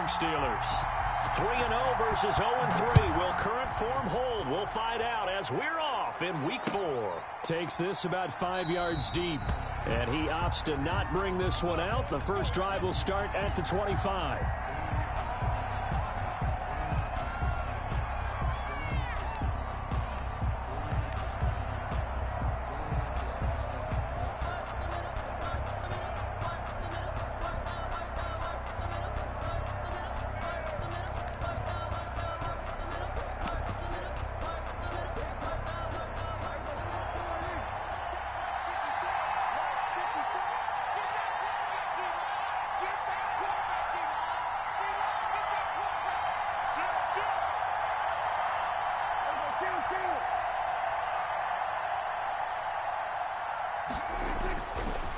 Pittsburgh Steelers. 3-0 versus 0-3. Will current form hold? We'll find out as we're off in Week 4. Takes this about 5 yards deep. And he opts to not bring this one out. The first drive will start at the 25.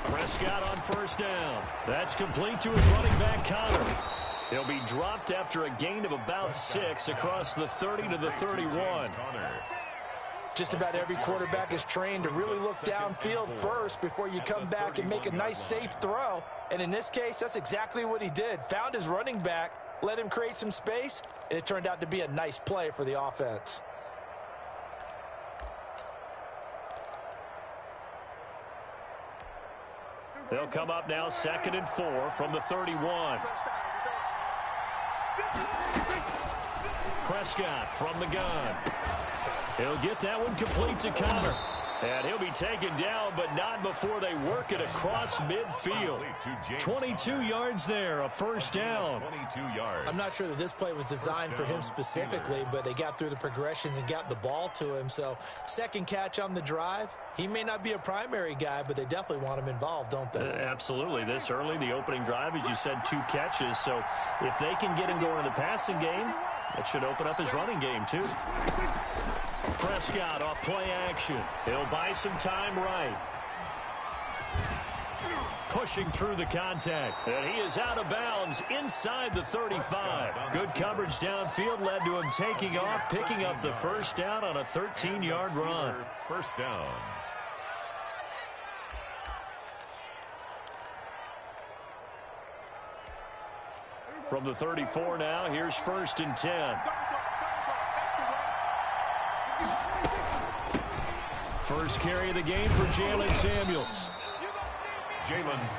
Prescott on first down. That's complete to his running back, Connor. He'll be dropped after a gain of about 6 across the 30 to the 31. Just about every quarterback is trained to really look downfield first before you come back and make a nice, safe throw. And in this case, that's exactly what he did. Found his running back, let him create some space, and it turned out to be a nice play for the offense. They'll come up now 2nd and 4 from the 31. Prescott from the gun. He'll get that one complete to Connor. And he'll be taken down, but not before they work it across midfield. 22 yards there, a first down. 22 yards. I'm not sure that this play was designed for him specifically, but they got through the progressions and got the ball to him. So, second catch on the drive. He may not be a primary guy, but they definitely want him involved, don't they? Absolutely. This early, the opening drive, as you said, 2 catches. So, if they can get him going in the passing game, that should open up his running game, too. Prescott off play action. He'll buy some time right. Pushing through the contact. And he is out of bounds inside the 35. Good coverage downfield led to him taking off, picking up the first down on a 13-yard run. First down. From the 34 now, here's 1st and 10. First carry of the game for Jalen Samuels.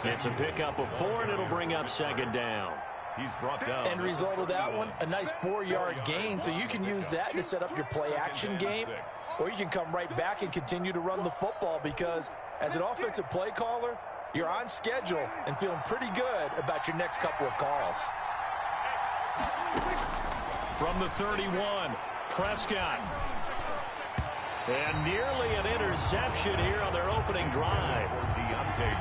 It's a pickup of 4, and it'll bring up 2nd down. He's brought down. End result of that one, a nice 4-yard gain, so you can use that to set up your play-action game, or you can come right back and continue to run the football because as an offensive play caller, you're on schedule and feeling pretty good about your next couple of calls. From the 31, Prescott. And nearly an interception here on their opening drive.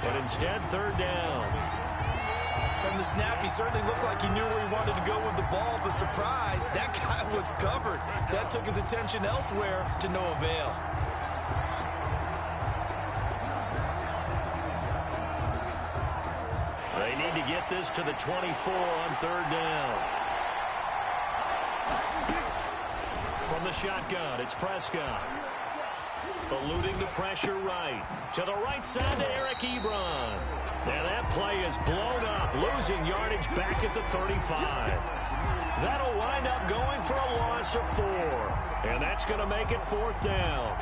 But instead, 3rd down. From the snap, he certainly looked like he knew where he wanted to go with the ball. But surprise, that guy was covered. So that took his attention elsewhere to no avail. They need to get this to the 24 on 3rd down. From the shotgun, it's Prescott. Eluding the pressure right. To the right side to Eric Ebron. And that play is blown up, losing yardage back at the 35. That'll wind up going for a loss of 4. And that's going to make it 4th down.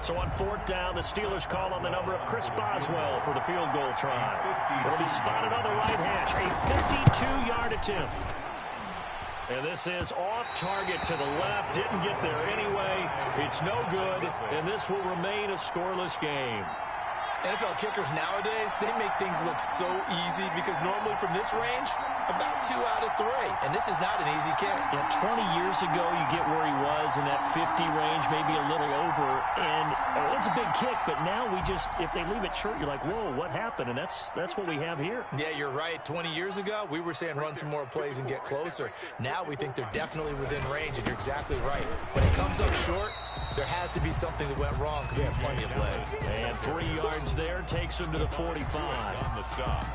So on 4th down, the Steelers call on the number of Chris Boswell for the field goal try. It'll be spotted on the right hash. A 52-yard attempt. And this is off target to the left. Didn't get there anyway. It's no good, and this will remain a scoreless game. NFL kickers nowadays, they make things look so easy because normally from this range, about 2 out of 3. And this is not an easy kick. Yeah, 20 years ago, you get where he was in that 50 range, maybe a little over. And it's a big kick, but now we just, if they leave it short, you're like, whoa, what happened? And that's what we have here. Yeah, you're right. 20 years ago, we were saying run some more plays and get closer. Now we think they're definitely within range, and you're exactly right. When it comes up short, there has to be something that went wrong because they have plenty of legs. And 3 yards there takes him to the 45. On the stop.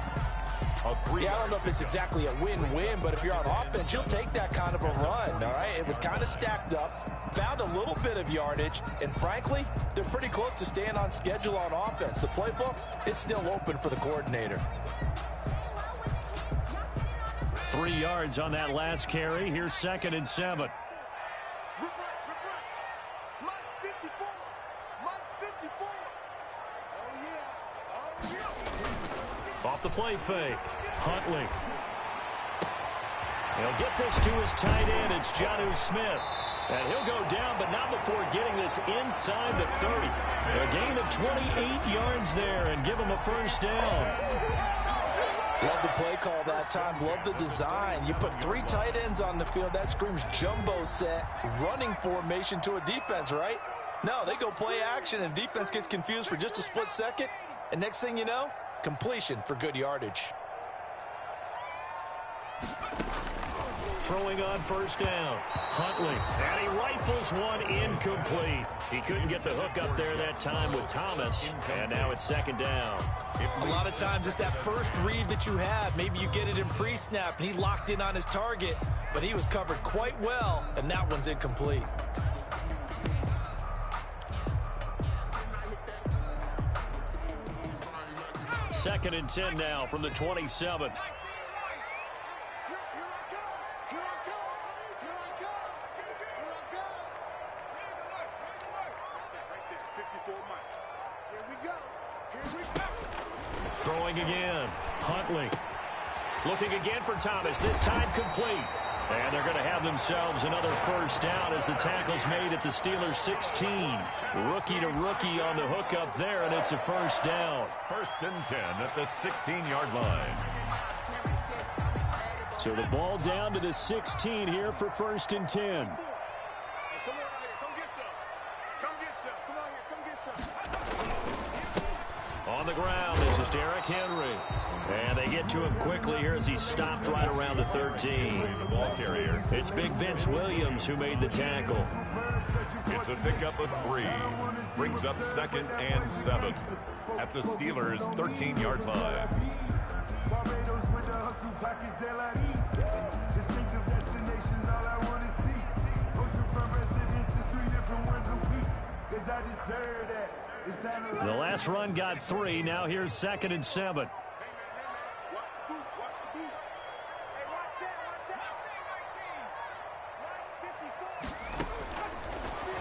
Yeah, I don't know if it's exactly a win-win, but if you're on offense, you'll take that kind of a run, all right? It was kind of stacked up. found a little bit of yardage, and frankly, they're pretty close to staying on schedule on offense. The playbook is still open for the coordinator. 3 yards on that last carry. Here's 2nd and 7. Off the play fake. Huntley. He'll get this to his tight end. It's Jonnu Smith. And he'll go down, but not before getting this inside the 30. A gain of 28 yards there and give him a first down. Love the play call that time. Love the design. You put 3 tight ends on the field. That screams jumbo set, running formation to a defense, right? No, they go play action, and defense gets confused for just a split second. And next thing you know, completion for good yardage. Throwing on first down. Huntley. And he rifles one incomplete. He couldn't get the hook up there that time with Thomas. And now it's 2nd down. A lot of times it's that first read that you have. Maybe you get it in pre-snap, and he locked in on his target, but he was covered quite well, and that one's incomplete. Second and 10 now from the 27. Throwing again. Huntley. Looking again for Thomas. This time complete. And they're going to have themselves another first down as the tackle's made at the Steelers' 16. Rookie to rookie on the hook up there, and it's a first down. 1st and 10 at the 16-yard line. So the ball down to the 16 here for 1st and 10. On the ground, this is Derrick Henry. And they get to him quickly here as he stopped right around the 13. The ball carrier. It's big Vince Williams who made the tackle. It's a pickup of 3. Brings up 2nd and 7 at the Steelers' 13-yard line. The last run got 3. Now here's 2nd and 7.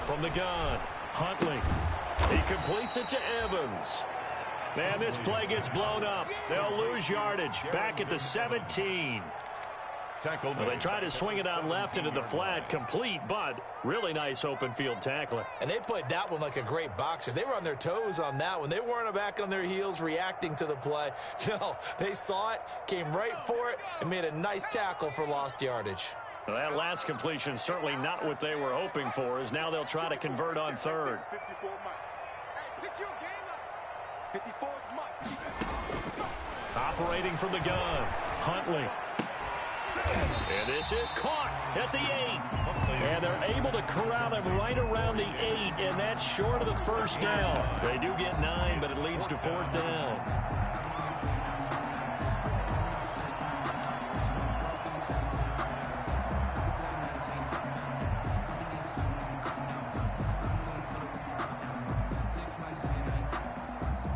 From the gun, Huntley. He completes it to Evans. Man, this play gets blown up. They'll lose yardage. Back at the 17. Tackled. Well, they try to swing it out left into the flat, complete, but really nice open field tackling. And they played that one like a great boxer. They were on their toes on that one. They weren't back on their heels reacting to the play. No, they saw it, came right for it, and made a nice tackle for lost yardage. Well, that last completion certainly not what they were hoping for, as now they'll try to convert on 3rd. Operating from the gun, Huntley. And this is caught at the 8. And they're able to corral him right around the 8, and that's short of the first down. They do get 9, but it leads to 4th down.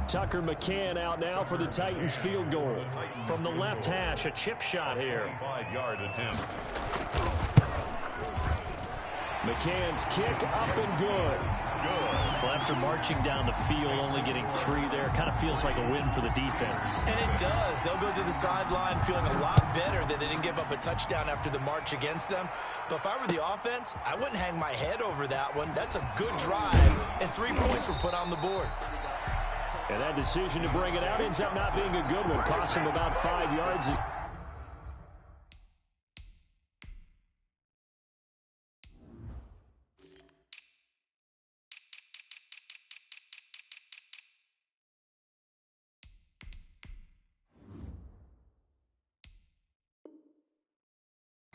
Tucker McCann out now for the Titans field goal. From the left hash, a chip shot here. 5-yard attempt. McCann's kick up and good. Well, after marching down the field, only getting 3 there, kind of feels like a win for the defense. And it does. They'll go to the sideline feeling a lot better that they didn't give up a touchdown after the march against them. But if I were the offense, I wouldn't hang my head over that one. That's a good drive, and 3 points were put on the board. And that decision to bring it out ends up not being a good one. Cost him about 5 yards.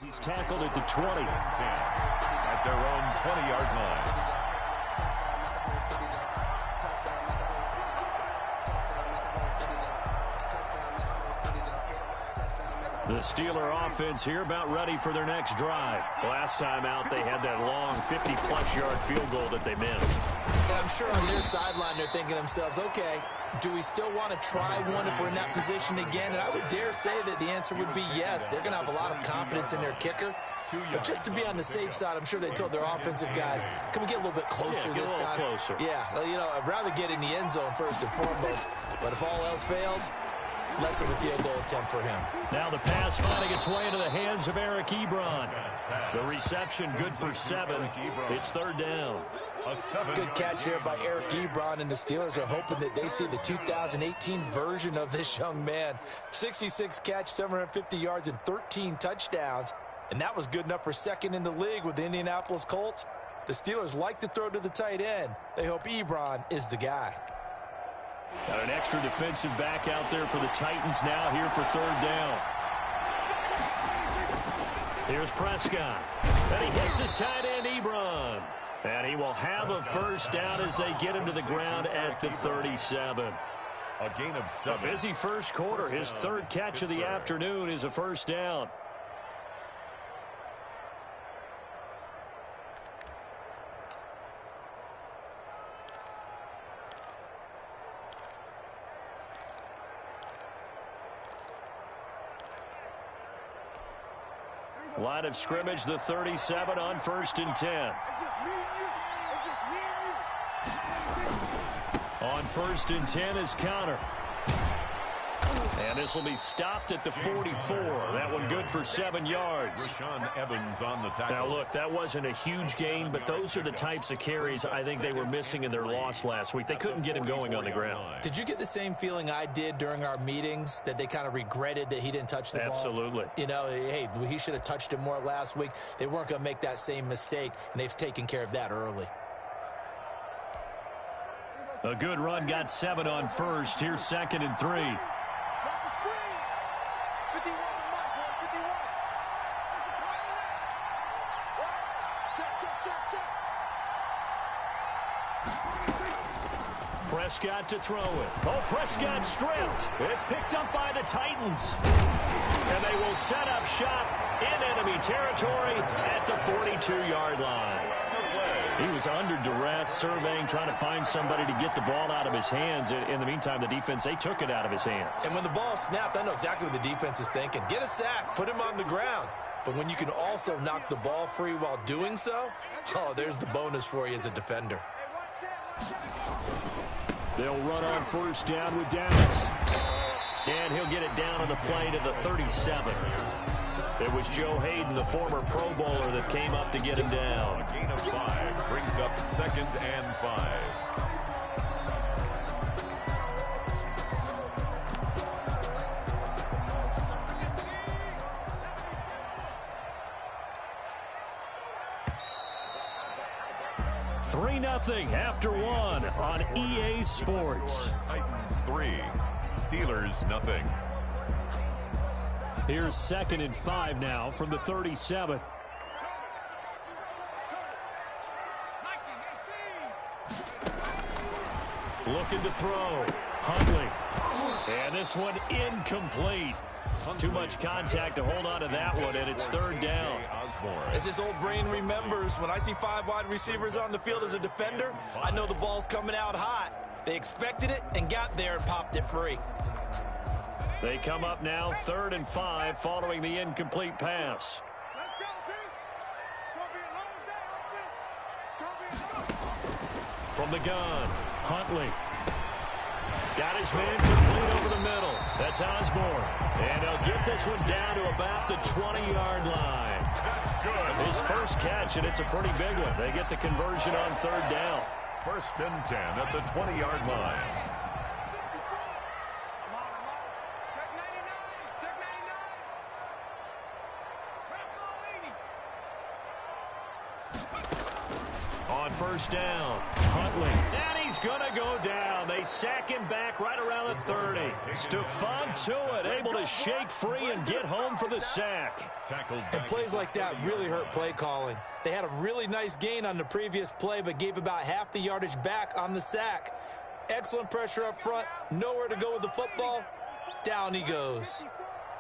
He's tackled at the 20. At their own 20-yard line. The Steeler offense here about ready for their next drive. Last time out, they had that long 50-plus yard field goal that they missed. And I'm sure on their sideline they're thinking to themselves, okay, do we still want to try one if we're in that position again? And I would dare say that the answer would be yes. They're going to have a lot of confidence in their kicker. But just to be on the safe side, I'm sure they told their offensive guys, can we get a little bit closer this time? Closer. Yeah, well, you know, I'd rather get in the end zone first and foremost. But if all else fails, less of a field goal attempt for him. Now the pass finding its way into the hands of Eric Ebron. The reception good for 7. It's third down. Good catch there by Eric Ebron, and the Steelers are hoping that they see the 2018 version of this young man. 66 catch, 750 yards, and 13 touchdowns. And that was good enough for second in the league with the Indianapolis Colts. The Steelers like to throw to the tight end. They hope Ebron is the guy. Got an extra defensive back out there for the Titans now here for third down. Here's Prescott. And he hits his tight end, Ebron. And he will have a first down as they get him to the ground at the 37. A gain of 7. A busy first quarter. His third catch of the afternoon is a first down. Line of scrimmage, the 37 on 1st and 10. On 1st and 10 is Connor. And this will be stopped at the 44. That one good for 7 yards. Rashaan Evans on the tackle. Now, look, that wasn't a huge gain, but those are the types of carries I think they were missing in their loss last week. They couldn't get him going on the ground. Did you get the same feeling I did during our meetings, that they kind of regretted that he didn't touch the ball? Absolutely. You know, hey, he should have touched it more last week. They weren't going to make that same mistake, and they've taken care of that early. A good run, got 7 on 1st. Here's 2nd and 3. Prescott to throw it. Oh, Prescott stripped. It's picked up by the Titans. And they will set up shop in enemy territory at the 42-yard line. He was under duress, surveying, trying to find somebody to get the ball out of his hands. In the meantime, the defense, they took it out of his hands. And when the ball snapped, I know exactly what the defense is thinking. Get a sack, put him on the ground. But when you can also knock the ball free while doing so, oh, there's the bonus for you as a defender. They'll run on 1st down with Dallas. And he'll get it down on the play to the 37. It was Joe Hayden, the former Pro Bowler, that came up to get him down. A gain of 5 brings up 2nd and 5. Nothing after 1 on EA Sports. Titans 3, Steelers nothing. Here's 2nd and 5 now from the 37. Looking to throw. Huntley. And this one incomplete. Too much contact to hold on to that one, and it's 3rd down. As his old brain remembers, when I see 5 wide receivers on the field as a defender, I know the ball's coming out hot. They expected it and got there and popped it free. They come up now 3rd and 5 following the incomplete pass. Let's go, team. It's going to be a long day on this. It's going to be a long day. From the gun, Huntley. Got his man complete over the middle. That's Osborne. And he'll get this one down to about the 20-yard line. That's good. His first catch, and it's a pretty big one. They get the conversion on 3rd down. 1st and 10 at the 20-yard line. Check 99. Check 99. On 1st down, Huntley. And he's going to go down. They sack him back right around the 30. Stephon Tuitt able to shake free and get home for the sack. And plays like that really hurt play calling. They had a really nice gain on the previous play, but gave about half the yardage back on the sack. Excellent pressure up front. Nowhere to go with the football. Down he goes.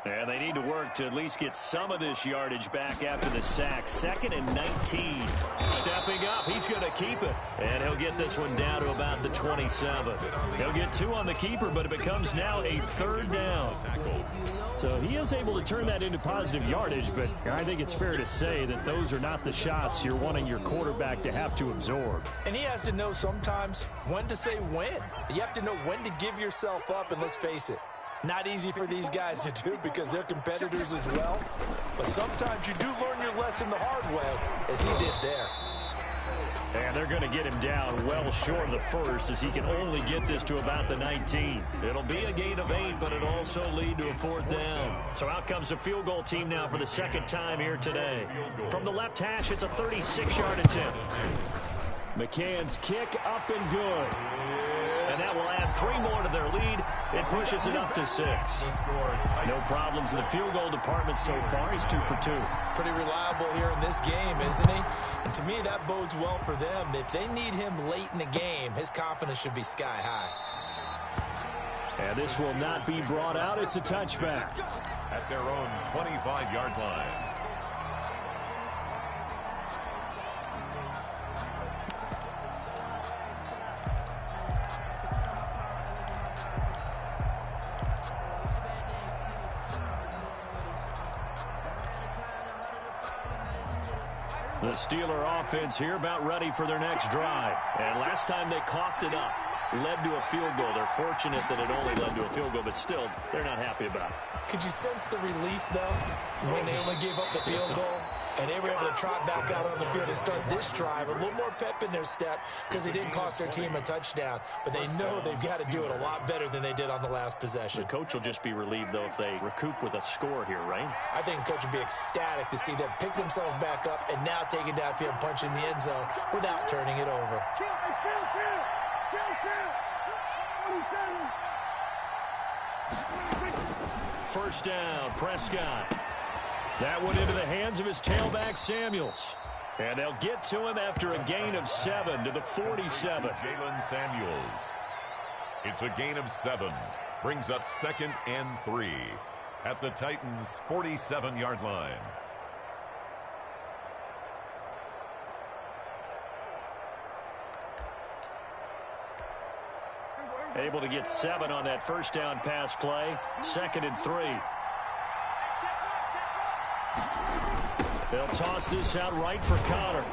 And they need to work to at least get some of this yardage back after the sack. 2nd and 19. Stepping up, he's going to keep it. And he'll get this one down to about the 27. He'll get 2 on the keeper, but it becomes now a 3rd down. So he is able to turn that into positive yardage, but I think it's fair to say that those are not the shots you're wanting your quarterback to have to absorb. And he has to know sometimes when to say when. You have to know when to give yourself up, and let's face it, not easy for these guys to do because they're competitors as well. But sometimes you do learn your lesson the hard way, as he did there. And they're going to get him down well short of the first as he can only get this to about the 19. It'll be a gain of 8, but it'll also lead to a 4th down. So out comes the field goal team now for the 2nd time here today. From the left hash, it's a 36-yard attempt. McCann's kick up and good. And that will add 3 more to their lead. It pushes it up to 6. No problems in the field goal department so far. He's 2 for 2. Pretty reliable here in this game, isn't he? And to me, that bodes well for them. If they need him late in the game, his confidence should be sky high. And this will not be brought out. It's a touchback. At their own 25-yard line. The Steeler offense here about ready for their next drive. And last time they coughed it up, led to a field goal. They're fortunate that it only led to a field goal, but still, they're not happy about it. Could you sense the relief, though, when they only gave up the field goal? And they were able to trot back out on the field and start this drive. A little more pep in their step because it didn't cost their team a touchdown. But they know they've got to do it a lot better than they did on the last possession. The coach will just be relieved, though, if they recoup with a score here, right? I think the coach would be ecstatic to see them pick themselves back up and now take it downfield and punch in the end zone without turning it over. First down, Prescott. That one into the hands of his tailback, Samuels. And they'll get to him after a gain of 7 to the 47. Jalen Samuels. It's a gain of 7. Brings up 2nd and 3 at the Titans' 47-yard line. Able to get 7 on that first down pass play. 2nd and 3. They'll toss this out right for Connor.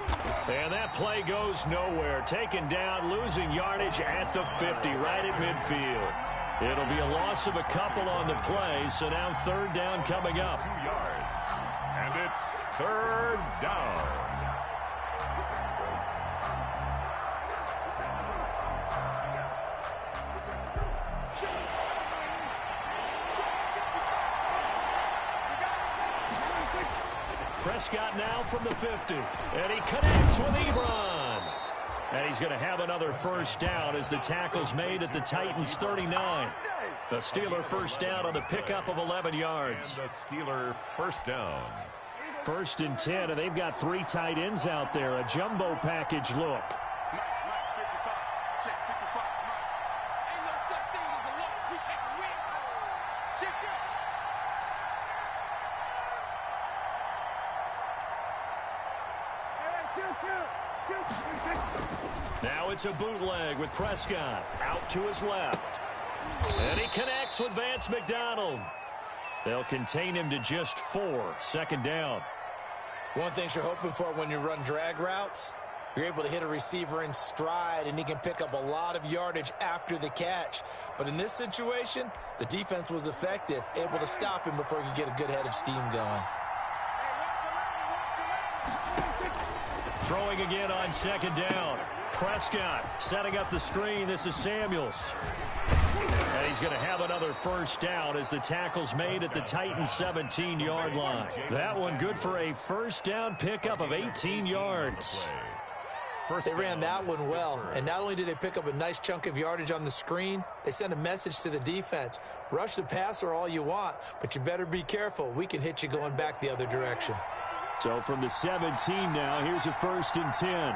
And that play goes nowhere. Taken down, losing yardage at the 50, right at midfield. It'll be a loss of a couple on the play, so now 3rd down coming up. 2 yards. And it's 3rd down. Prescott now from the 50. And he connects with Ebron. And he's going to have another first down as the tackle's made at the Titans' 39. The Steeler first down on the pickup of 11 yards. And the Steeler first down. 1st and 10, and they've got 3 tight ends out there. A jumbo package look. Now it's a bootleg with Prescott out to his left. And he connects with Vance McDonald. They'll contain him to just 4. 2nd down. One thing you're hoping for when you run drag routes, you're able to hit a receiver in stride, and he can pick up a lot of yardage after the catch. But in this situation, the defense was effective, able to stop him before he could get a good head of steam going. Throwing again on 2nd down. Prescott setting up the screen. This is Samuels. And he's going to have another first down as the tackle's made at the Titans' 17-yard line. That one good for a first down pickup of 18 yards. They ran that one well, and not only did they pick up a nice chunk of yardage on the screen, they sent a message to the defense. Rush the passer all you want, but you better be careful. We can hit you going back the other direction. So from the 17 now, here's a 1st and 10.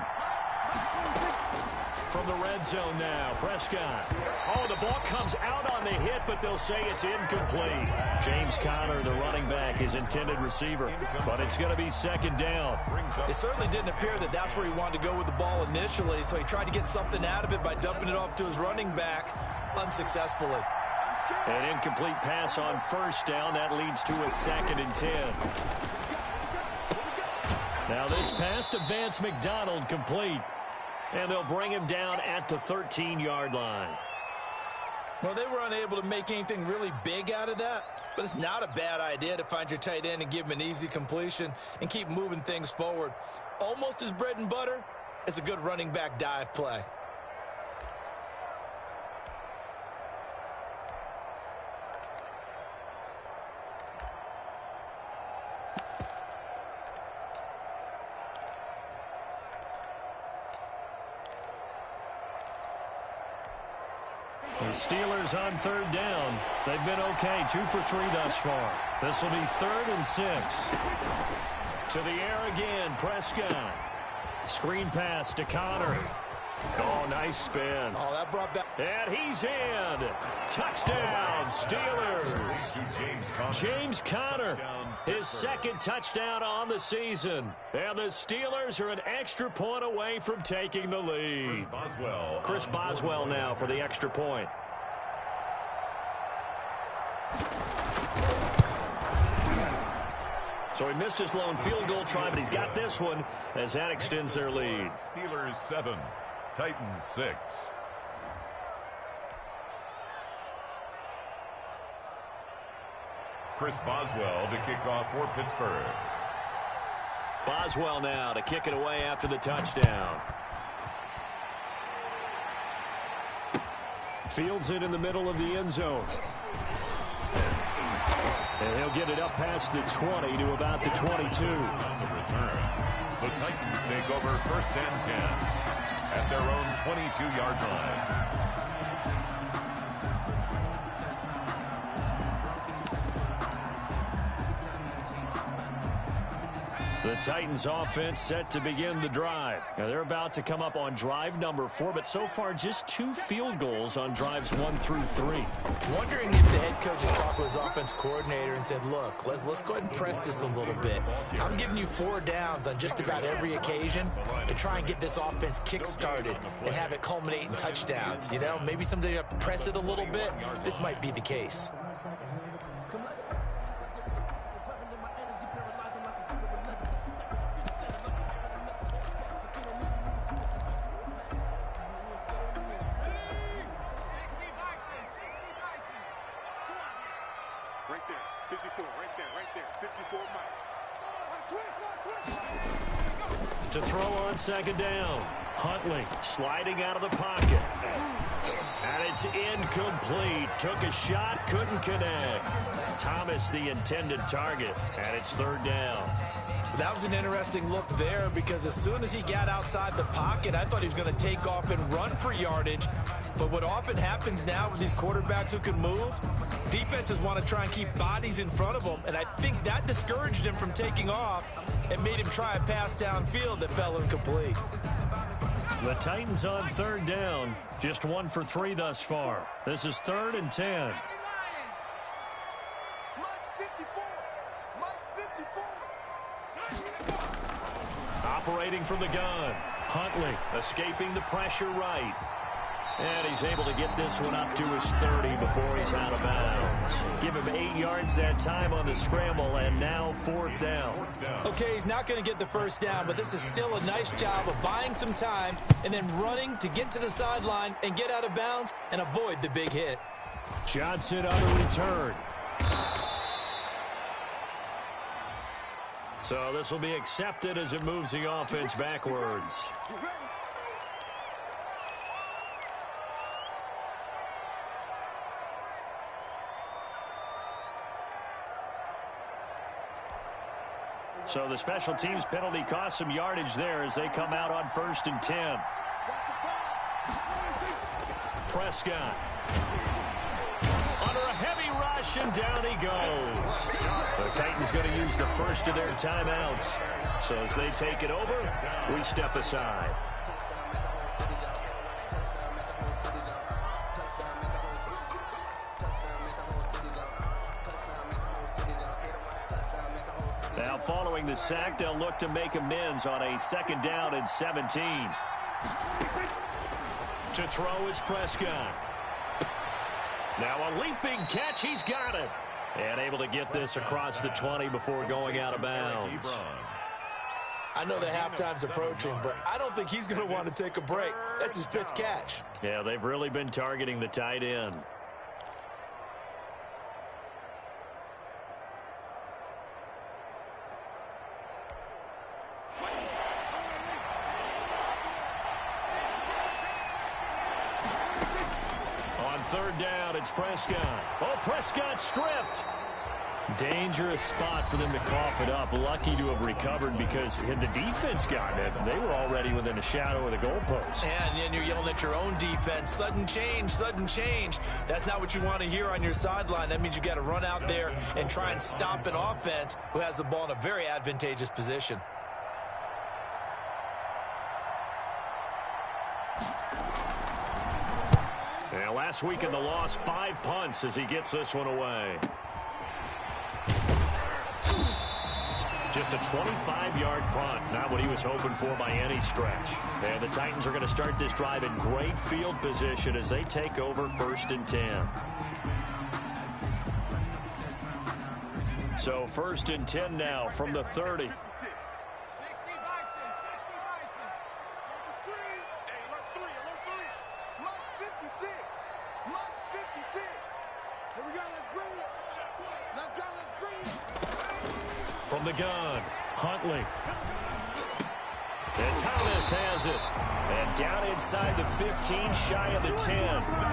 from the red zone now. Prescott. Oh, the ball comes out on the hit, but they'll say it's incomplete. James Conner, the running back, his intended receiver. But it's going to be second down. It certainly didn't appear that that's where he wanted to go with the ball initially, so he tried to get something out of it by dumping it off to his running back unsuccessfully. An incomplete pass on first down. That leads to a 2nd and 10. Now this pass to Vance McDonald complete. And they'll bring him down at the 13-yard line. Well, they were unable to make anything really big out of that, but it's not a bad idea to find your tight end and give him an easy completion and keep moving things forward. Almost as bread and butter as a good running back dive play. The Steelers on 3rd down. They've been okay, 2 for 3 thus far. This will be 3rd and 6. To the air again, Prescott. Screen pass to Conner. Oh, nice spin. Oh, that brought that. And he's in. Touchdown, Steelers. James Conner, his 2nd touchdown on the season. And the Steelers are an extra point away from taking the lead. Chris Boswell now for the extra point. So he missed his lone field goal try, but he's got this one as that extends their lead. Steelers 7, Titans 6. Chris Boswell to kick off for Pittsburgh. Boswell now to kick it away after the touchdown. Fields it in the middle of the end zone. And he'll get it up past the 20 to about the 22. On the return, the Titans take over 1st and 10 at their own 22-yard line. The Titans offense set to begin the drive. Now they're about to come up on drive number 4, but so far just 2 field goals on drives 1 through 3. Wondering if the head coach has talked with his offense coordinator and said, look, let's go ahead and press this a little bit. I'm giving you 4 downs on just about every occasion to try and get this offense kick-started and have it culminate in touchdowns. You know, maybe someday you press it a little bit. This might be the case. To throw on 2nd down. Huntley sliding out of the pocket. And it's incomplete. Took a shot, couldn't connect. Thomas the intended target, and it's 3rd down. That was an interesting look there because as soon as he got outside the pocket, I thought he was going to take off and run for yardage. But what often happens now with these quarterbacks who can move, defenses want to try and keep bodies in front of them, and I think that discouraged him from taking off and made him try a pass downfield that fell incomplete. The Titans on 3rd down, just 1 for 3 thus far. This is 3rd and 10. Operating from the gun. Huntley escaping the pressure right. And he's able to get this one up to his 30 before he's out of bounds. Give him 8 yards that time on the scramble, and now 4th down. Okay, he's not going to get the first down, but this is still a nice job of buying some time and then running to get to the sideline and get out of bounds and avoid the big hit. Johnson on the return. So this will be accepted as it moves the offense backwards. So the special teams penalty cost some yardage there as they come out on 1st and 10. Prescott. Under a heavy rush, and down he goes. The Titans going to use the first of their timeouts. So as they take it over, we step aside. Now following the sack, they'll look to make amends on a 2nd down and 17. To throw is Prescott. Now a leaping catch. He's got it. And able to get this across the 20 before going out of bounds. I know the halftime's approaching, but I don't think he's going to want to take a break. That's his pitch catch. Yeah, they've really been targeting the tight end. On 3rd down, it's Prescott. Oh, Prescott stripped. Dangerous spot for them to cough it up. Lucky to have recovered because had the defense gotten it, they were already within a shadow of the goalpost. And then you're yelling at your own defense. Sudden change, sudden change. That's not what you want to hear on your sideline. That means you got to run out there and try and stop an offense who has the ball in a very advantageous position. Yeah, last week in the loss, 5 punts as he gets this one away. Just a 25-yard punt, not what he was hoping for by any stretch. And the Titans are going to start this drive in great field position as they take over 1st and 10. So 1st and 10 now from the 30. From the gun, Huntley. And Thomas has it. And down inside the 15, shy of the 10.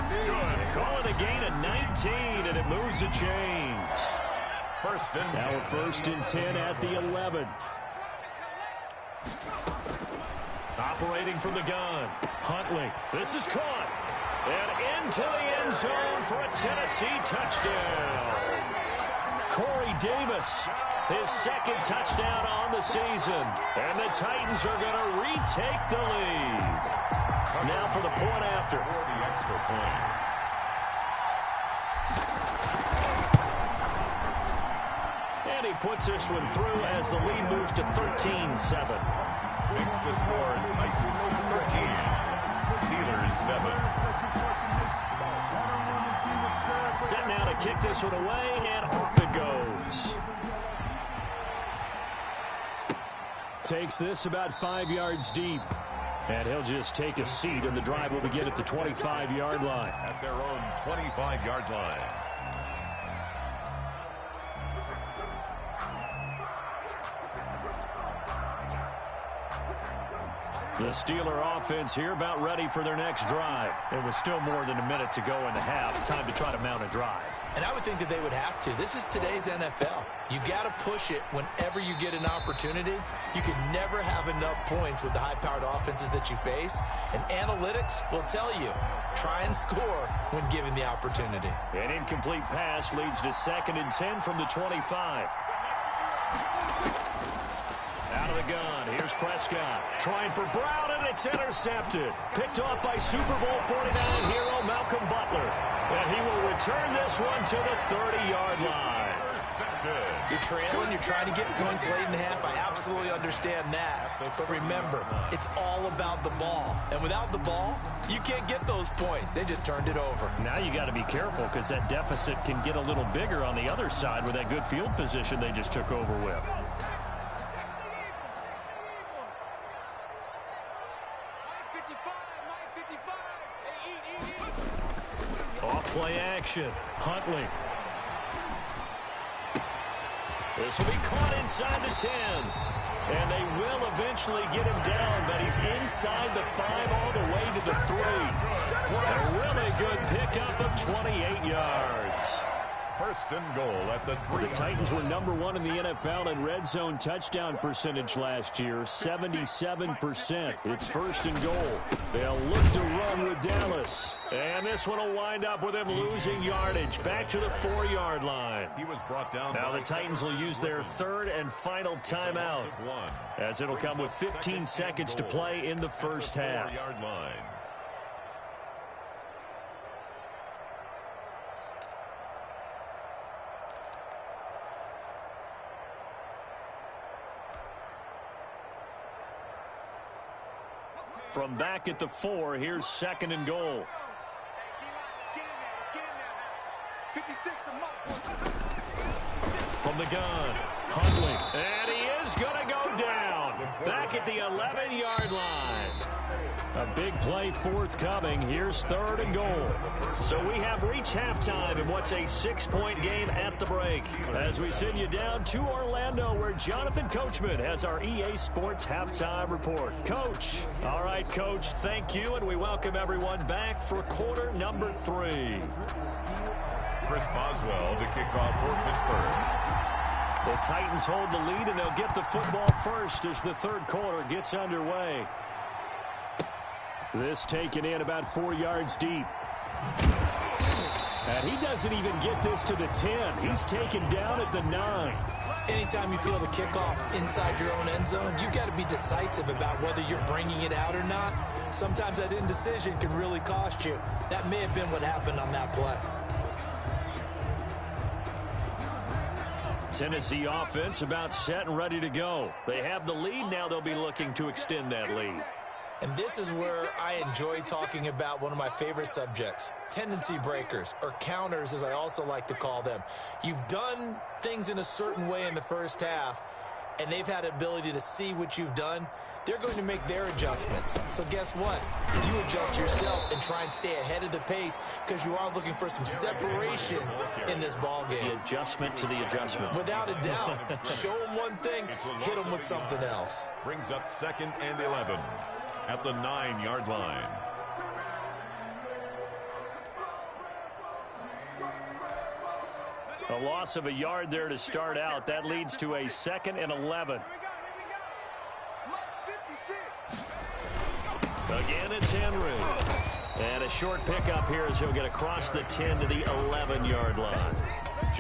They call it a gain of 19, and it moves the chains. Now a 1st and 10 at the 11. Operating from the gun, Huntley. This is caught. And into the end zone for a Tennessee touchdown. Corey Davis, his 2nd touchdown on the season. And the Titans are going to retake the lead. Now for the point after. For the extra point. And he puts this one through as the lead moves to 13-7. Makes the score Titans 13. Steelers 7. Set now to kick this one away, and off it goes. Takes this about 5 yards deep. And he'll just take a seat, and the drive will begin at the 25-yard line. At their own 25-yard line. The Steeler offense here about ready for their next drive. It was still more than a minute to go in the half. Time to try to mount a drive. And I would think that they would have to. This is today's NFL. You got to push it whenever you get an opportunity. You can never have enough points with the high-powered offenses that you face. And analytics will tell you, try and score when given the opportunity. An incomplete pass leads to 2nd and 10 from the 25. Out of the gun, here's Prescott. Trying for Brown, and it's intercepted. Picked off by Super Bowl 49 hero Malcolm Butler. And he will return this one to the 30-yard line. You're trailing, you're trying to get points late in the half. I absolutely understand that. But remember, it's all about the ball. And without the ball, you can't get those points. They just turned it over. Now you got to be careful because that deficit can get a little bigger on the other side with that good field position they just took over with. Off-play action. Huntley. This will be caught inside the 10. And they will eventually get him down, but he's inside the 5 all the way to the 3. A really good pickup of 28 yards. 1st and goal at the 3. The Titans were number 1 in the NFL in red zone touchdown percentage last year, 77%. It's 1st and goal. They'll look to run with Dallas. And this one will wind up with him losing yardage back to the 4-yard line. He was brought down. Now the Titans will use their 3rd and final timeout, as it'll come with 15 seconds to play in the first half. 4-yard line. From back at the 4, here's 2nd and goal. From the gun, Huntley, and he is going to go down. Back at the 11-yard line. A big play forthcoming. Here's 3rd and goal. So we have reached halftime in what's a 6-point game at the break. As we send you down to Orlando, where Jonathan Coachman has our EA Sports halftime report. Coach. All right, Coach, thank you, and we welcome everyone back for quarter number 3. Chris Boswell to kick off for Pittsburgh. The Titans hold the lead, and they'll get the football first as the 3rd quarter gets underway. This taken in about 4 yards deep. And he doesn't even get this to the 10. He's taken down at the 9. Anytime you feel the kickoff inside your own end zone, you've got to be decisive about whether you're bringing it out or not. Sometimes that indecision can really cost you. That may have been what happened on that play. Tennessee offense about set and ready to go. They have the lead. Now they'll be looking to extend that lead. And this is where I enjoy talking about one of my favorite subjects, tendency breakers, or counters as I also like to call them. You've done things in a certain way in the first half, and they've had the ability to see what you've done. They're going to make their adjustments. So guess what? You adjust yourself and try and stay ahead of the pace because you are looking for some separation in this ball game. The adjustment to the adjustment. Without a doubt. Show them one thing, hit them with something else. Brings up 2nd and 11 at the 9-yard line. A loss of a yard there to start out. That leads to a 2nd and 11. Again, it's Henry. And a short pickup here as he'll get across the 10 to the 11-yard line.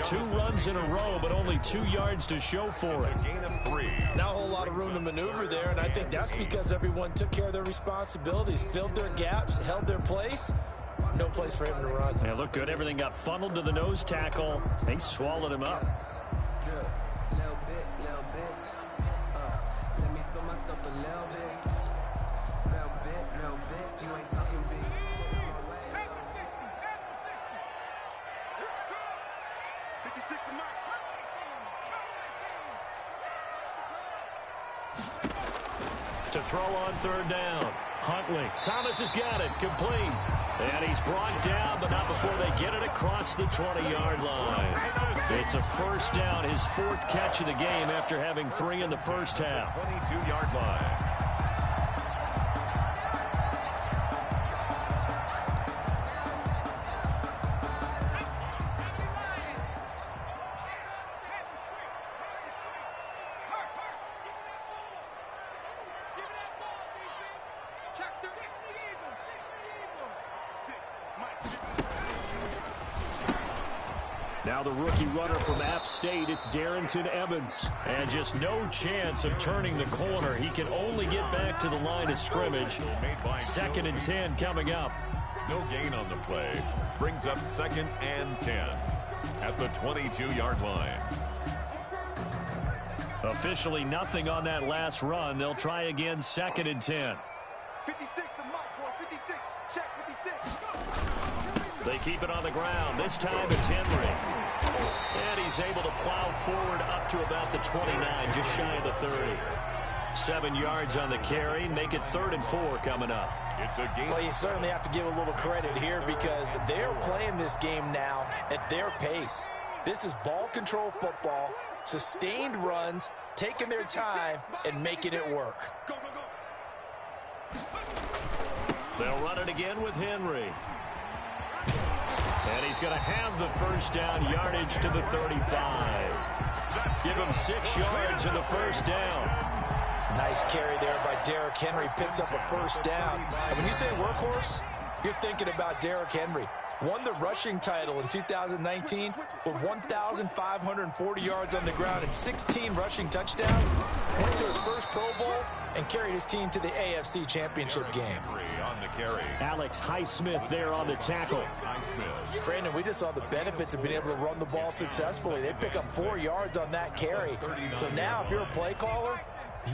2 runs in a row, but only 2 yards to show for it. Gain of 3. Not a whole lot of room to maneuver there, and I think that's because everyone took care of their responsibilities, filled their gaps, held their place. No place for him to run. Yeah, looked good. Everything got funneled to the nose tackle. They swallowed him up. Let me feel myself a little bit. You ain't talking big. To throw on 3rd down. Huntley. Thomas has got it. Complete. And he's brought down, but not before they get it across the 20-yard line. It's a 1st down, his 4th catch of the game after having 3 in the first half. 22-yard line. Now the rookie runner from App State, it's Darrington Evans. And just no chance of turning the corner. He can only get back to the line of scrimmage. 2nd and 10 coming up. No gain on the play. Brings up 2nd and 10 at the 22-yard line. Officially nothing on that last run. They'll try again 2nd and 10. 56 to Mike, boy. 56. Check 56. They keep it on the ground. This time it's Henry. And he's able to plow forward up to about the 29, just shy of the 30. 7 yards on the carry. Make it 3rd and 4 coming up. It's a game. Well, you certainly have to give a little credit here because they're playing this game now at their pace. This is ball control football, sustained runs, taking their time, and making it work. Go, go, go. They'll run it again with Henry. And he's going to have the 1st down, yardage to the 35. Give him 6 yards in the 1st down. Nice carry there by Derrick Henry. Picks up a 1st down. And when you say workhorse, you're thinking about Derrick Henry. Won the rushing title in 2019 with 1,540 yards on the ground and 16 rushing touchdowns. Went to his first Pro Bowl and carried his team to the AFC Championship game. On the carry. Alex Highsmith there on the tackle. Highsmith. Brandon, we just saw the benefits of being able to run the ball successfully. They pick up 4 yards on that carry. So now if you're a play caller,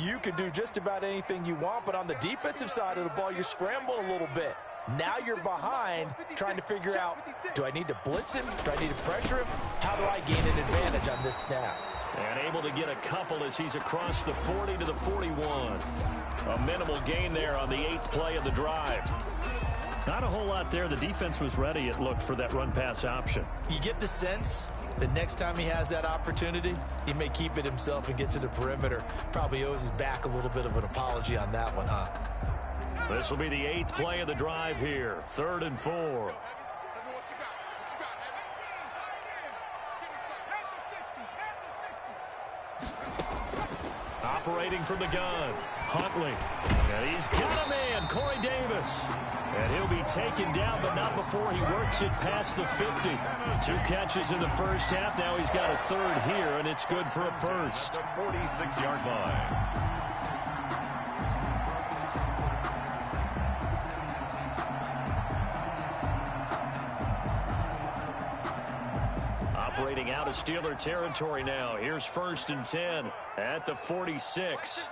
You can do just about anything you want, but on the defensive side of the ball, you're scrambling a little bit. Now you're behind, trying to figure out, do I need to blitz him? Do I need to pressure him? How do I gain an advantage on this snap? And able to get a couple as he's across the 40 to the 41. A minimal gain there on the 8th play of the drive. Not a whole lot there. The defense was ready, it looked, for that run-pass option. You get the sense the next time he has that opportunity, he may keep it himself and get to the perimeter. Probably owes his back a little bit of an apology on that one, huh? This will be the 8th play of the drive here. 3rd and 4. Operating from the gun, Huntley. And he's got a man, Corey Davis. And he'll be taken down, but not before he works it past the 50. 2 catches in the first half. Now he's got a 3rd here, and it's good for a first. The 46-yard line. Operating out of Steeler territory now. Here's 1st and 10 at the 46.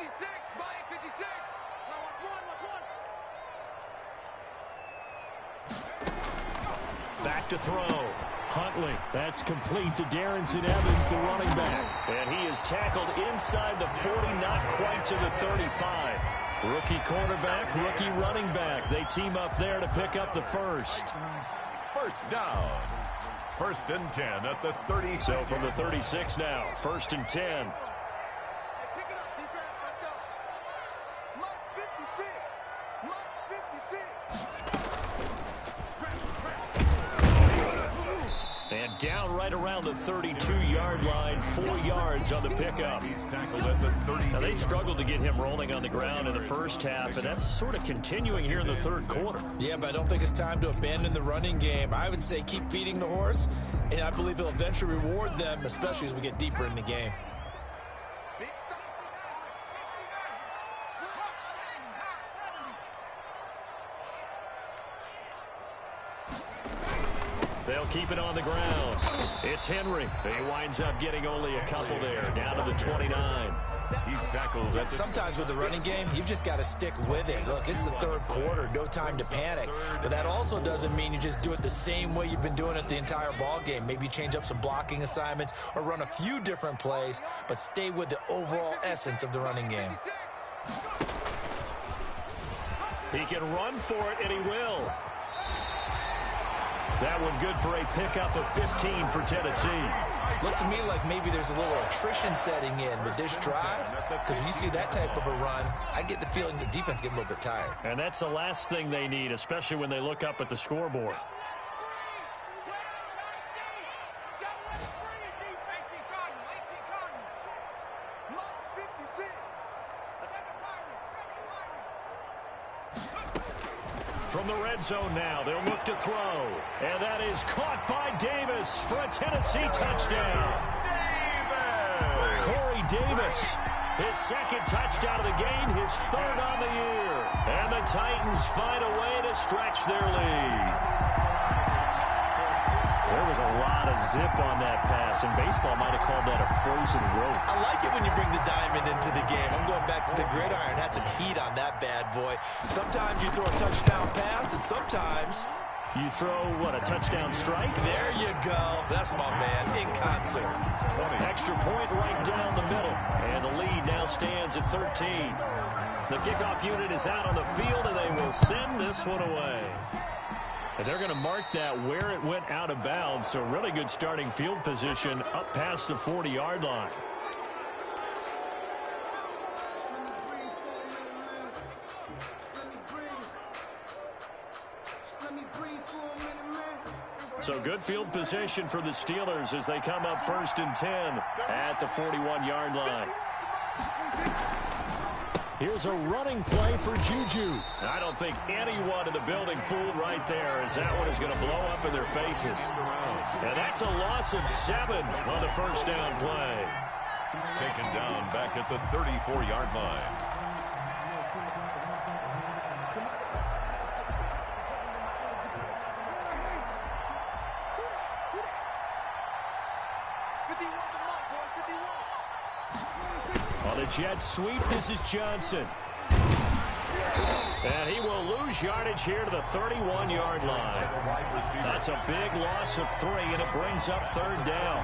Back to throw. Huntley. That's complete to Darrington Evans, the running back. And he is tackled inside the 40, not quite to the 35. Rookie quarterback, rookie running back. They team up there to pick up the first. First down. 1st and 10 at the 36. So from the 36 now, 1st and 10. Hey, pick it up, defense. Let's go. Mark 56. And down right around the 32-yard line, 4 yards on the pickup. He's tackled at the 30. Now, they struggled to get him rolling on the ground in the first half, and that's sort of continuing here in the 3rd quarter. Yeah, but I don't think it's time to abandon the running game. I would say keep feeding the horse, and I believe he'll eventually reward them, especially as we get deeper in the game. They'll keep it on the ground. It's Henry. He winds up getting only a couple there, down to the 29. He's tackled at the... Sometimes with the running game, you've just got to stick with it. Look, it's the 3rd quarter, no time to panic. But that also doesn't mean you just do it the same way you've been doing it the entire ball game. Maybe change up some blocking assignments or run a few different plays, but stay with the overall essence of the running game. He can run for it, and he will. That one good for a pickup of 15 for Tennessee. Looks to me like maybe there's a little attrition setting in with this drive, because when you see that type of a run, I get the feeling the defense getting a little bit tired. And that's the last thing they need, especially when they look up at the scoreboard. From the red zone now, they'll look to throw. And that is caught by Davis for a Tennessee touchdown. Davis! Corey Davis, his 2nd touchdown of the game, his 3rd on the year. And the Titans find a way to stretch their lead. There was a lot of zip on that pass, and baseball might have called that a frozen rope. I like it when you bring the diamond into the game. I'm going back to the gridiron. Had some heat on that bad boy. Sometimes you throw a touchdown pass, and sometimes you throw, what, a touchdown strike? There you go. That's my man, in concert. Extra point right down the middle, and the lead now stands at 13. The kickoff unit is out on the field, and they will send this one away. And they're going to mark that where it went out of bounds, so really good starting field position up past the 40-yard line. So good field position for the Steelers as they come up 1st and 10 at the 41-yard line. Here's a running play for Juju. I don't think anyone in the building fooled right there, as that one is going to blow up in their faces. And that's a loss of 7 on the first down play. Taken down back at the 34-yard line. The Jets sweep. This is Johnson. And he will lose yardage here to the 31-yard line. That's a big loss of 3, and it brings up 3rd down.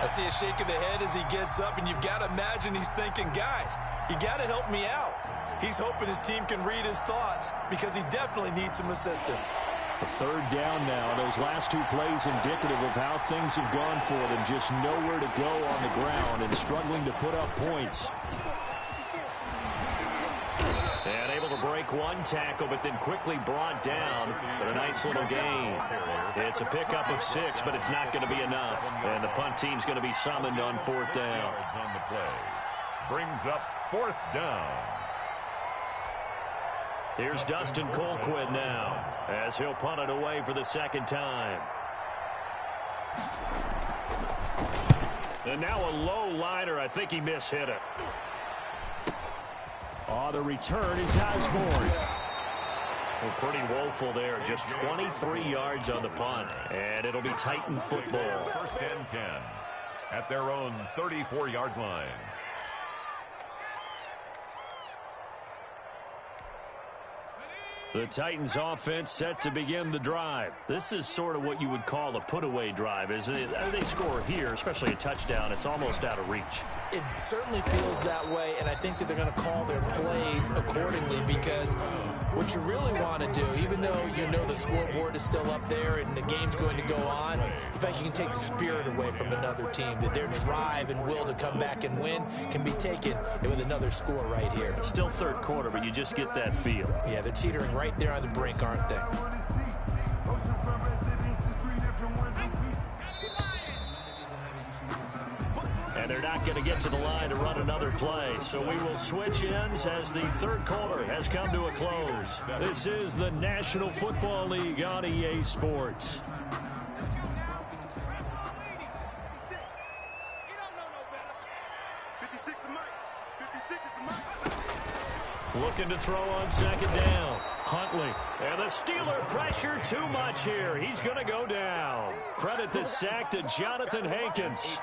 I see a shake of the head as he gets up, and you've got to imagine he's thinking, guys, you got to help me out. He's hoping his team can read his thoughts because he definitely needs some assistance. A 3rd down now. Those last 2 plays indicative of how things have gone for them. Just nowhere to go on the ground and struggling to put up points. And able to break 1 tackle, but then quickly brought down. But a nice little gain. It's a pickup of 6, but it's not going to be enough. And the punt team's going to be summoned on 4th down. On the play. Brings up 4th down. Here's Dustin Colquitt now, as he'll punt it away for the 2nd time. And now a low liner. I think he mishit it. Oh, the return is Osborne. Well, pretty woeful there. Just 23 yards on the punt. And it'll be Titan football. 1st and 10 at their own 34-yard line. The Titans offense set to begin the drive. This is sort of what you would call a put-away drive, isn't it? They score here, especially a touchdown. It's almost out of reach. It certainly feels that way, and I think that they're going to call their plays accordingly because what you really want to do, even though you know the scoreboard is still up there and the game's going to go on, in fact, you can take the spirit away from another team, that their drive and will to come back and win can be taken with another score right here. Still 3rd quarter, but you just get that feel. Yeah, they're teetering right there on the brink, aren't they? And they're not going to get to the line to run another play. So we will switch ends as the 3rd quarter has come to a close. This is the National Football League on EA Sports. Looking to throw on 2nd down. Huntley. And the Steeler pressure too much here. He's going to go down. Credit the sack to Jonathan Hankins.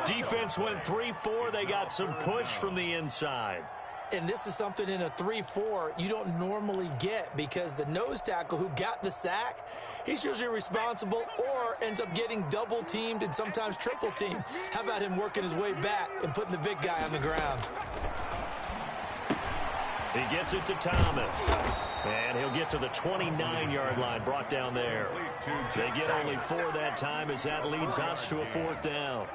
Defense went 3-4. They got some push from the inside. And this is something in a 3-4 you don't normally get because the nose tackle who got the sack, he's usually responsible or ends up getting double teamed and sometimes triple teamed. How about him working his way back and putting the big guy on the ground? He gets it to Thomas. And he'll get to the 29-yard line, brought down there. They get only 4 that time as that leads us to a 4th down.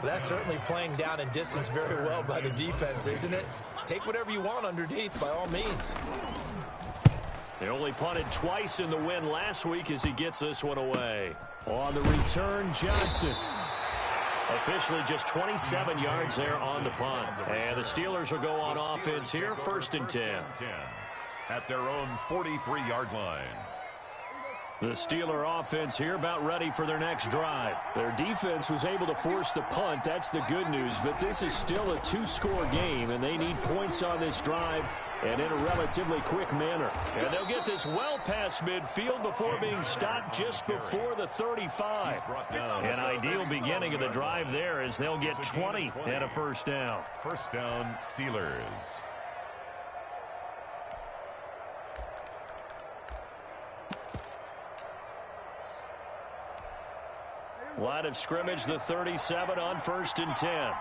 That's certainly playing down in distance very well by the defense, isn't it? Take whatever you want underneath, by all means. They only punted twice in the win last week as he gets this one away. On the return, Johnson. Officially just 27 yards there on the punt. And the Steelers will go on offense here, 1st and 10. At their own 43-yard line. The Steeler offense here about ready for their next drive. Their defense was able to force the punt. That's the good news. But this is still a 2-score game, and they need points on this drive and in a relatively quick manner. And they'll get this well past midfield before being stopped just before the 35. An ideal beginning of the drive there as they'll get 20 and a 1st down. 1st down, Steelers. Line of scrimmage, the 37 on 1st and 10.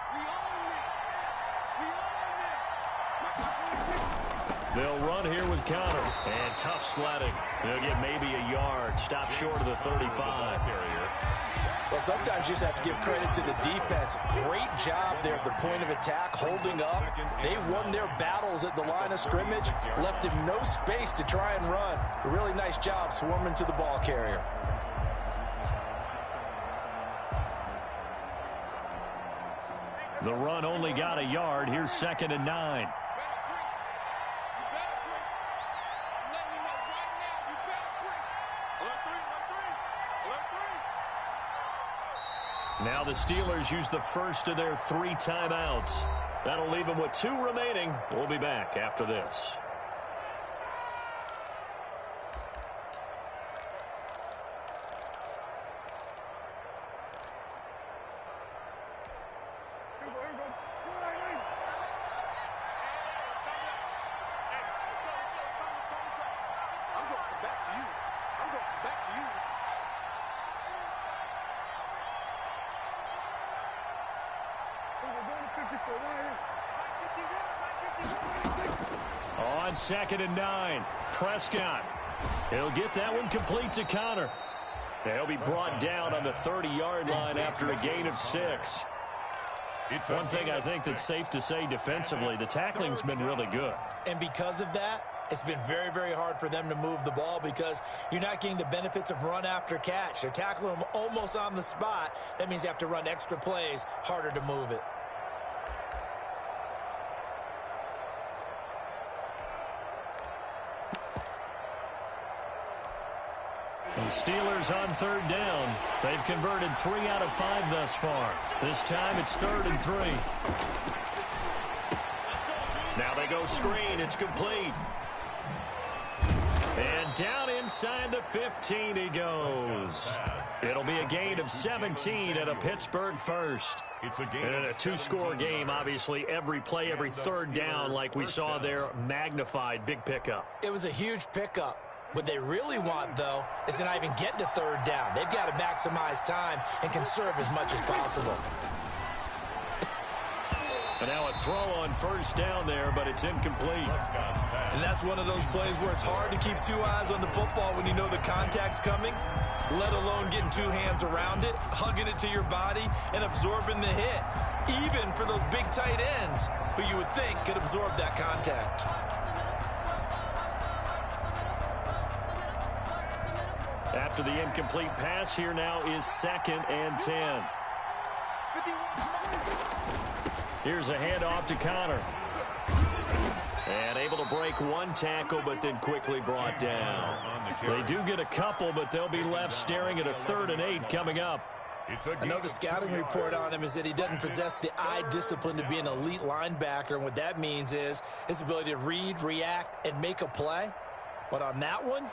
They'll run here with Connor. And tough sledding. They'll get maybe a yard. Stop short of the 35. Well, sometimes you just have to give credit to the defense. Great job there at the point of attack, holding up. They won their battles at the line of scrimmage, left him no space to try and run. A really nice job swarming to the ball carrier. The run only got a yard. Here's 2nd and 9. Now the Steelers use the first of their 3 timeouts. That'll leave them with 2 remaining. We'll be back after this. On 2nd and 9, Prescott. He'll get that one complete to Connor. He'll be brought down on the 30-yard line after a gain of 6. One thing I think that's safe to say defensively, the tackling's been really good. And because of that, it's been very, very hard for them to move the ball because you're not getting the benefits of run after catch. They're tackling them almost on the spot. That means you have to run extra plays, harder to move it. The Steelers on 3rd down. They've converted 3 out of 5 thus far. This time it's 3rd and 3. Now they go screen. It's complete. And down inside the 15 he goes. It'll be a gain of 17 and a Pittsburgh first. It's a game. And in a 2-score game, obviously, every play, every 3rd down, like we saw there, magnified. Big pickup. It was a huge pickup. What they really want, though, is to not even get to 3rd down. They've got to maximize time and conserve as much as possible. And now a throw on 1st down there, but it's incomplete. And that's one of those plays where it's hard to keep 2 eyes on the football when you know the contact's coming, let alone getting 2 hands around it, hugging it to your body, and absorbing the hit, even for those big tight ends who you would think could absorb that contact. After the incomplete pass, here now is 2nd and 10. Here's a handoff to Connor. And able to break 1 tackle, but then quickly brought down. They do get a couple, but they'll be left staring at a 3rd and 8 coming up. I know the scouting report on him is that he doesn't possess the eye discipline to be an elite linebacker, and what that means is his ability to read, react, and make a play. But on that one,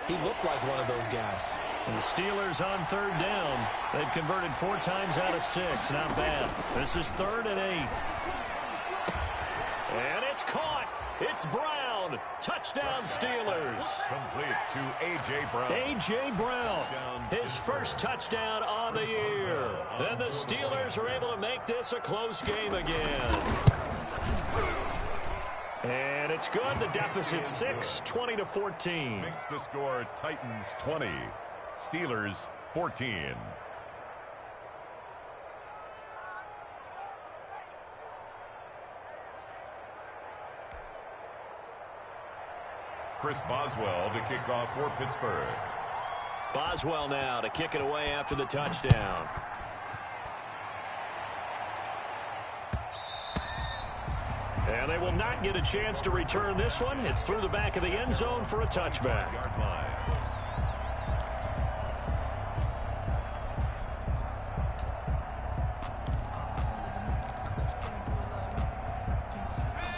he looked like one of those guys. And the Steelers on 3rd down. They've converted 4 times out of 6. Not bad. This is 3rd and 8. And it's caught. It's Brown. Touchdown, Steelers. Complete to A.J. Brown. A.J. Brown, his first touchdown on the year. And the Steelers are able to make this a close game again. And it's good. The deficit 6, 20-14. Makes the score Titans 20, Steelers 14. Chris Boswell to kick off for Pittsburgh. Boswell now to kick it away after the touchdown. And they will not get a chance to return this one. It's through the back of the end zone for a touchback. Yard line.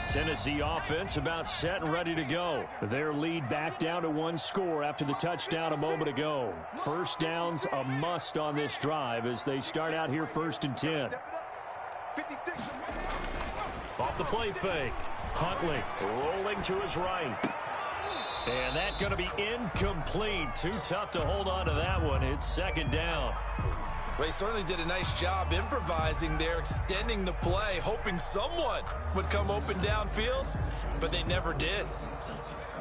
Tennessee offense about set and ready to go. Their lead back down to 1 score after the touchdown a moment ago. First down's a must on this drive as they start out here 1st and 10. Off the play fake. Huntley rolling to his right. And that's going to be incomplete. Too tough to hold on to that one. It's 2nd down. Well, he certainly did a nice job improvising there, extending the play, hoping someone would come open downfield, but they never did.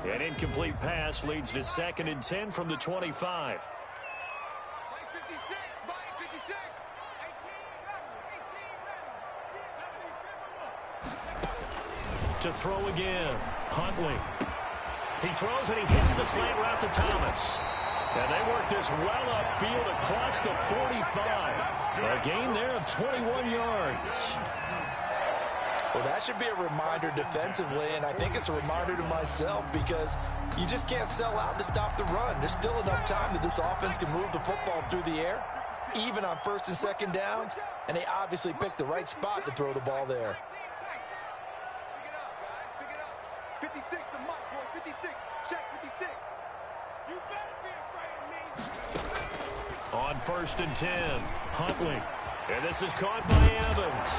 An incomplete pass leads to 2nd and 10 from the 25. To throw again. Huntley. He throws and he hits the slant route to Thomas. And they work this well upfield across the 45. A gain there of 21 yards. Well, that should be a reminder defensively, and I think it's a reminder to myself because you just can't sell out to stop the run. There's still enough time that this offense can move the football through the air, even on 1st and 2nd downs, and they obviously picked the right spot to throw the ball there. Pick it up. 56, the mark, boy. 56. Check 56. You better be afraid of me. On 1st and 10, Huntley. And this is caught by Evans.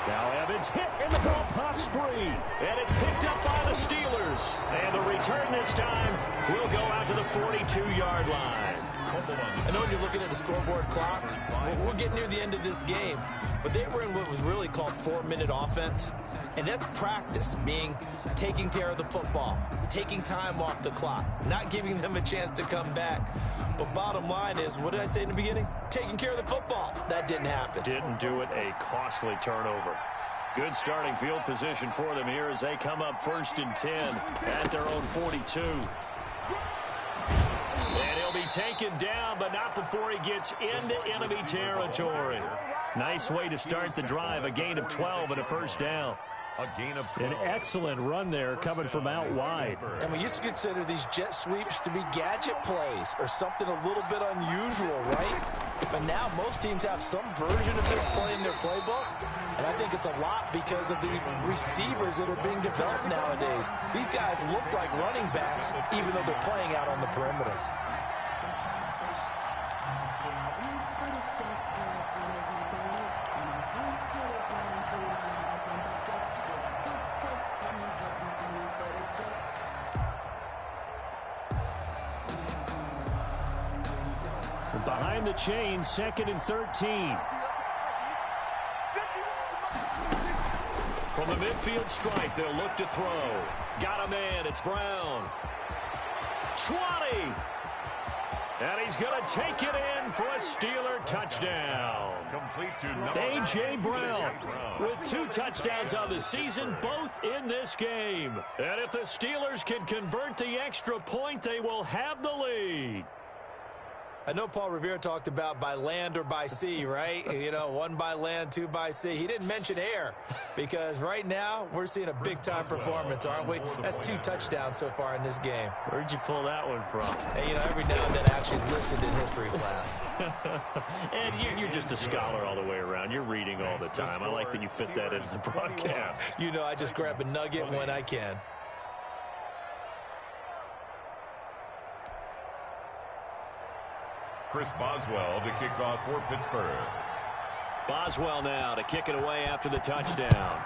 Now Evans hit and the ball pops free. And it's picked up by the Steelers. And the return this time will go out to the 42-yard line. I know when you're looking at the scoreboard clock, we're getting near the end of this game, but they were in what was really called 4-minute offense, and that's practice, meaning taking care of the football, taking time off the clock, not giving them a chance to come back. But bottom line is, what did I say in the beginning? Taking care of the football. That didn't happen. Didn't do it. A costly turnover. Good starting field position for them here as they come up 1st and 10 at their own 42. And he'll be taken down, but not before he gets into enemy territory. Nice way to start the drive. A gain of 12 and a first down. A gain of 12. An excellent run there coming from out wide. And we used to consider these jet sweeps to be gadget plays or something a little bit unusual, right? But now most teams have some version of this play in their playbook. And I think it's a lot because of the receivers that are being developed nowadays. These guys look like running backs even though they're playing out on the perimeter. Behind the chain, 2nd and 13. From the midfield stripe, they'll look to throw. Got a man, it's Brown. 20! And he's going to take it in for a Steeler touchdown. Complete to A.J. Brown with 2 touchdowns on the season, both in this game. And if the Steelers can convert the extra point, they will have the lead. I know Paul Revere talked about by land or by sea, right? You know, 1 by land, 2 by sea. He didn't mention air because right now we're seeing a big-time performance, aren't we? That's 2 touchdowns so far in this game. Where'd you pull that one from? Hey, you know, every now and then I actually listened in history class. And you're just a scholar all the way around. You're reading all the time. I like that you fit that into the broadcast. You know, I just grab a nugget when I can. Chris Boswell to kick off for Pittsburgh. Boswell now to kick it away after the touchdown.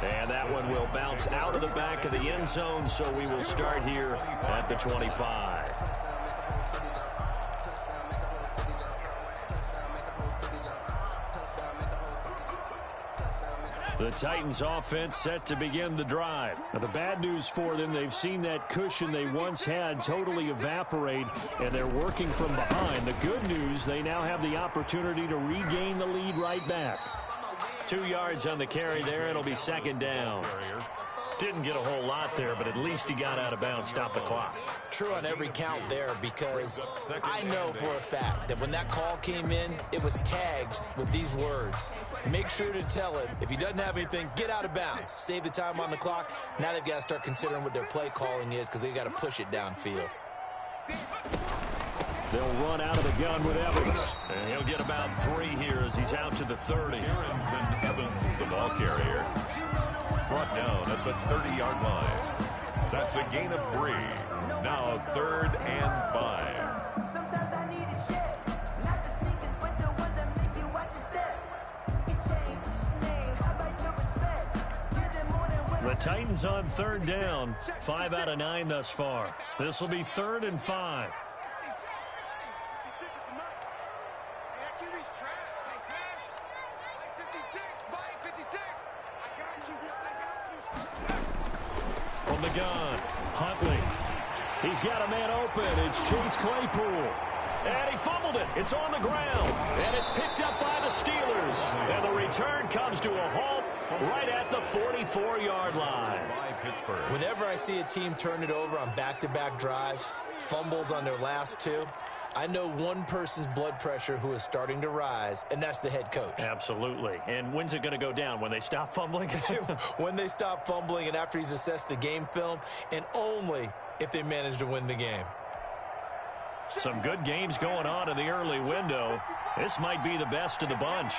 And that one will bounce out of the back of the end zone, so we will start here at the 25. The Titans offense set to begin the drive. Now, the bad news for them, they've seen that cushion they once had totally evaporate, and they're working from behind. The good news, they now have the opportunity to regain the lead right back. 2 yards on the carry there. It'll be 2nd down. Didn't get a whole lot there, but at least he got out of bounds, stopped the clock. True on every count there because I know for a fact that when that call came in, it was tagged with these words. Make sure to tell him, if he doesn't have anything, get out of bounds. Save the time on the clock. Now they've got to start considering what their play calling is because they've got to push it downfield. They'll run out of the gun with Evans. And he'll get about 3 here as he's out to the 30. Harrington Evans, the ball carrier. Brought down at the 30-yard line. That's a gain of 3. Now 3rd and 5. Sometimes I need a check. Not the sneakers, but the ones that make you watch your step. Get change, name, I like your respect. Give them more than what The Titans on 3rd down. 5 out of 9 thus far. This will be 3rd and 5. From the gun, Huntley. He's got a man open. It's Chase Claypool. And he fumbled it. It's on the ground. And it's picked up by the Steelers. And the return comes to a halt right at the 44-yard line. Whenever I see a team turn it over on back-to-back drives, fumbles on their last 2, I know one person's blood pressure who is starting to rise, and that's the head coach. Absolutely. And when's it going to go down? When they stop fumbling? When they stop fumbling and after he's assessed the game film, and only if they manage to win the game. Some good games going on in the early window. This might be the best of the bunch.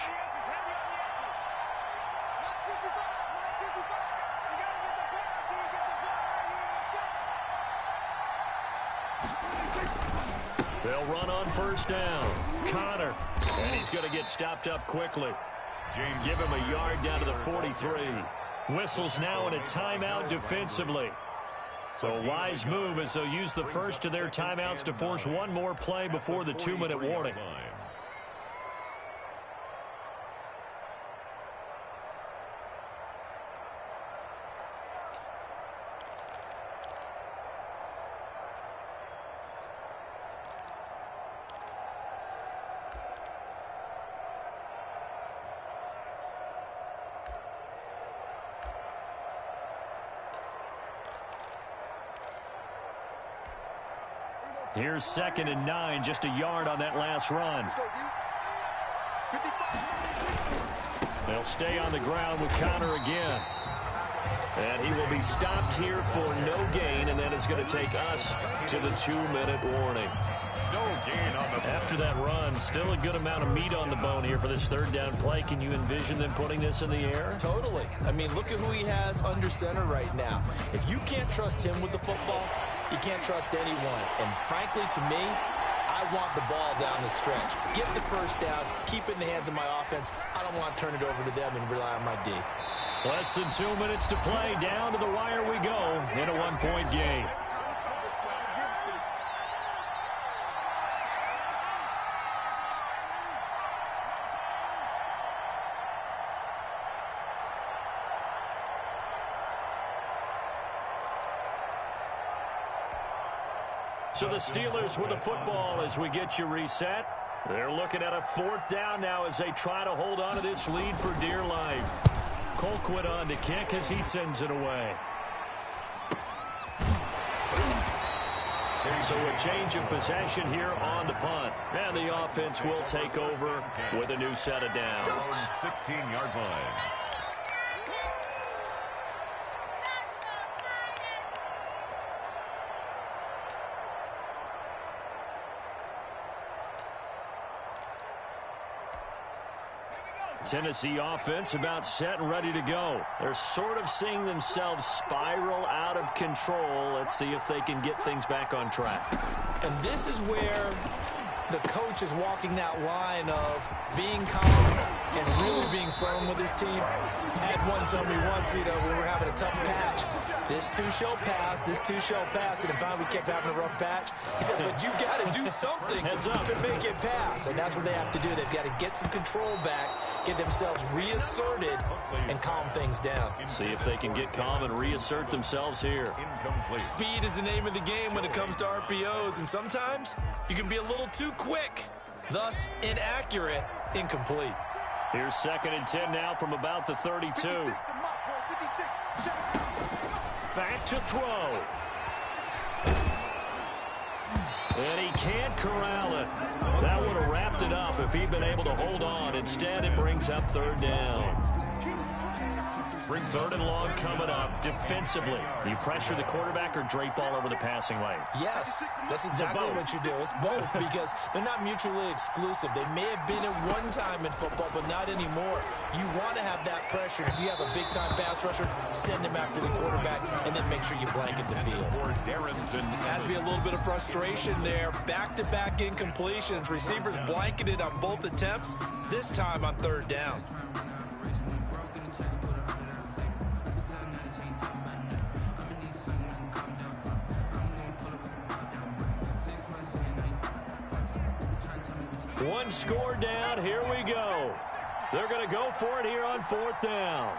They'll run on 1st down. Connor. And he's going to get stopped up quickly. Give him a yard down to the 43. Whistles now in a timeout defensively. So a wise move as they'll use the first of their timeouts to force one more play before the 2-minute warning. Here's 2nd and 9, just a yard on that last run. They'll stay on the ground with Connor again. And he will be stopped here for no gain, and that is going to take us to the 2-minute warning. No gain on the After that run, still a good amount of meat on the bone here for this 3rd down play. Can you envision them putting this in the air? Totally. I mean, look at who he has under center right now. If you can't trust him with the football, you can't trust anyone. And frankly, to me, I want the ball down the stretch. Get the first down, keep it in the hands of my offense. I don't want to turn it over to them and rely on my D. Less than 2 minutes to play. Down to the wire we go in a 1-point game. So the Steelers with the football as we get you reset. They're looking at a 4th down now as they try to hold on to this lead for dear life. Colquitt on to kick as he sends it away. So a change of possession here on the punt. And the offense will take over with a new set of downs. 16-yard line. Tennessee offense about set and ready to go. They're sort of seeing themselves spiral out of control. Let's see if they can get things back on track. And this is where the coach is walking that line of being calm and really being firm with his team. I had one tell me once, we were having a tough patch. This too shall pass, this too shall pass. And finally we kept having a rough patch. He said, but you got to do something to make it pass. And that's what they have to do. They've got to get some control back, get themselves reasserted, and calm things down. See if they can get calm and reassert themselves here. Speed is the name of the game when it comes to RPOs. And sometimes you can be a little too quick, thus inaccurate, incomplete. Here's 2nd and 10 now from about the 32. Back to throw. And he can't corral it. That would have wrapped it up if he'd been able to hold on. Instead, it brings up 3rd down. 3rd and long coming up. Defensively, you pressure the quarterback or drape all over the passing lane? Yes, that's exactly what you do. It's both because they're not mutually exclusive. They may have been at one time in football, but not anymore. You want to have that pressure. If you have a big-time pass rusher, send him after the quarterback, and then make sure you blanket the field. Has to be a little bit of frustration there. Back-to-back incompletions. Receivers blanketed on both attempts, this time on 3rd down. One score down. Here we go. They're going to go for it here on 4th down.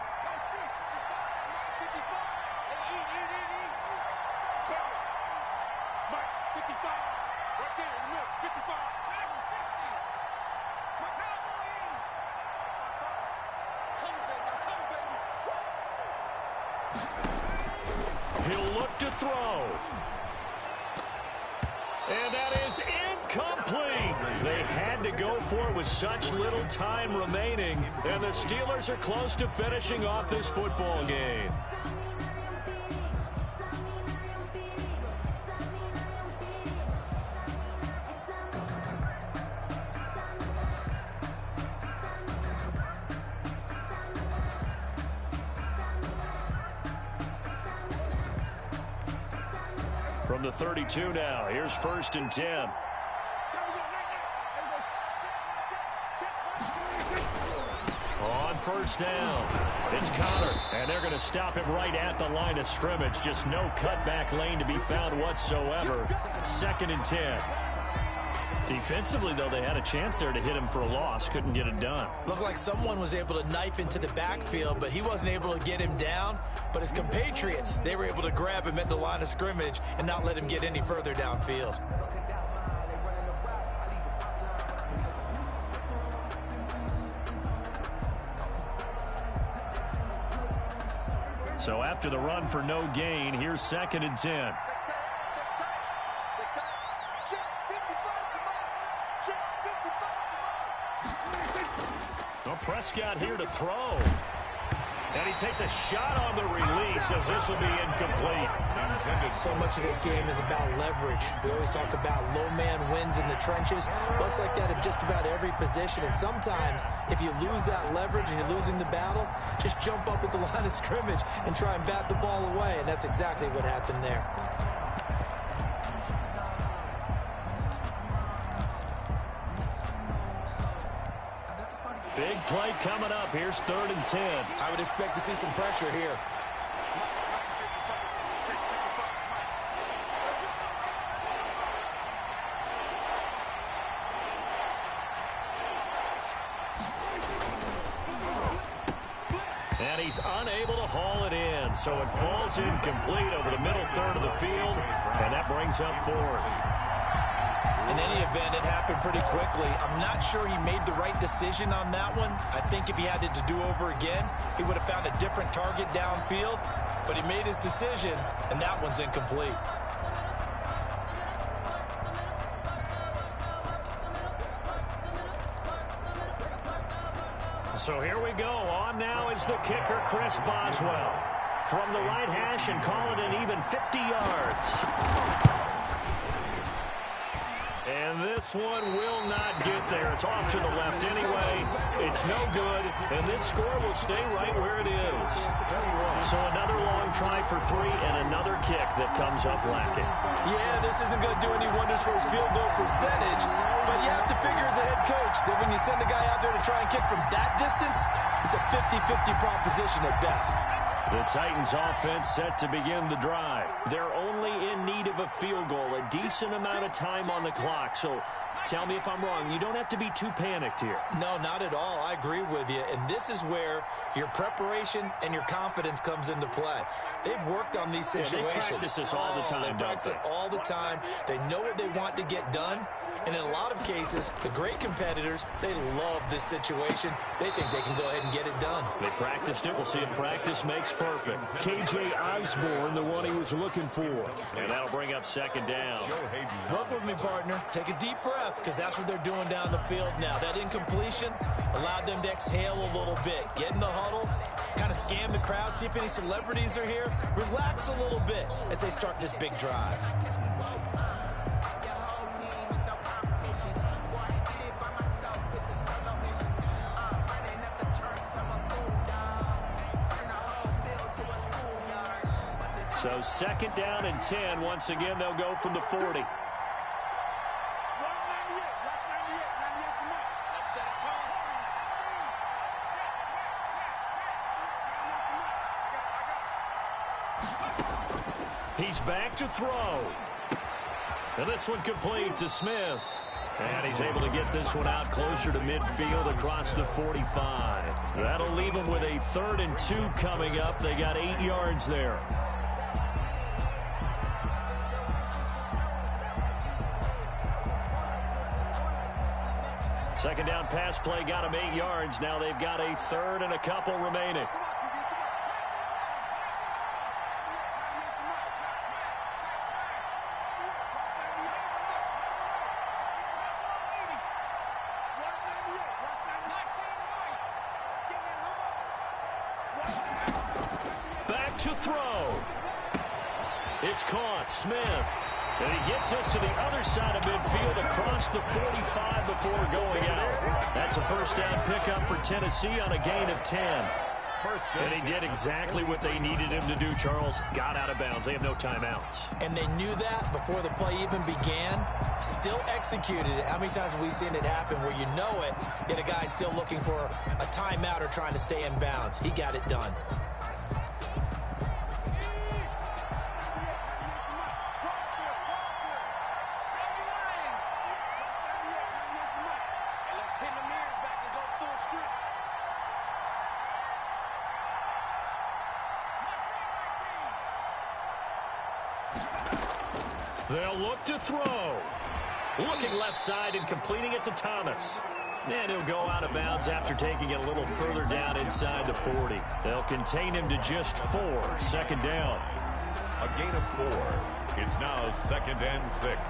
He'll look to throw. And that is incomplete. They had to go for it with such little time remaining. And the Steelers are close to finishing off this football game. From the 32 now, here's 1st and 10. On first down. It's Connor, and they're going to stop him right at the line of scrimmage. Just no cutback lane to be found whatsoever. 2nd and 10. Defensively, though, they had a chance there to hit him for a loss. Couldn't get it done. Looked like someone was able to knife into the backfield, but he wasn't able to get him down. But his compatriots, they were able to grab him at the line of scrimmage and not let him get any further downfield. So after the run for no gain, here's 2nd and 10. Well, Prescott here to throw. And he takes a shot on the release as this will be incomplete. So much of this game is about leverage. We always talk about low man wins in the trenches. Well, it's like that in just about every position. And sometimes, if you lose that leverage and you're losing the battle, just jump up at the line of scrimmage and try and bat the ball away. And that's exactly what happened there. Big play coming up. Here's 3rd and 10. I would expect to see some pressure here. And he's unable to haul it in. So it falls incomplete over the middle third of the field. And that brings up 4th. In any event, it happened pretty quickly. I'm not sure he made the right decision on that one. I think if he had it to do over again, he would have found a different target downfield. But he made his decision, and that one's incomplete. So here we go. On now is the kicker, Chris Boswell. From the right hash and call it an even 50 yards. And this one will not get there. It's off to the left anyway. It's no good, and this score will stay right where it is. So another long try for 3 and another kick that comes up lacking. Yeah, this isn't going to do any wonders for his field goal percentage, but you have to figure as a head coach that when you send a guy out there to try and kick from that distance, it's a 50-50 proposition at best. The Titans offense set to begin the drive. They're only in need of a field goal, a decent amount of time on the clock. So tell me if I'm wrong. You don't have to be too panicked here. No, not at all. I agree with you. And this is where your preparation and your confidence comes into play. They've worked on these situations. Yeah, they practice this all the time, They practice it all the time. They know what they want to get done. And in a lot of cases, the great competitors, they love this situation. They think they can go ahead and get it done. They practiced it. We'll see if practice makes perfect. KJ Osborne, the one he was looking for. And that'll bring up 2nd down. Work with me, partner. Take a deep breath, because that's what they're doing down the field now. That incompletion allowed them to exhale a little bit. Get in the huddle, kind of scan the crowd, see if any celebrities are here. Relax a little bit as they start this big drive. So 2nd down and 10. Once again, they'll go from the 40. He's back to throw. And this one complete to Smith. And he's able to get this one out closer to midfield across the 45. That'll leave him with a 3rd and 2 coming up. They got 8 yards there. Second down pass play got him 8 yards. Now they've got a 3rd and a couple remaining. Back to throw. It's caught. Smith. And he gets us to the other side of midfield across the 45 before going out. That's a first down pickup for Tennessee on a gain of 10. First And he did exactly what they needed him to do, Charles. Got out of bounds. They have no timeouts. And they knew that before the play even began. Still executed it. How many times have we seen it happen where you know it, yet a guy's still looking for a timeout or trying to stay in bounds? He got it done. They'll look to throw. Looking left side and completing it to Thomas. And he'll go out of bounds after taking it a little further down inside the 40. They'll contain him to just 4. Second down. A gain of 4. It's now 2nd and 6.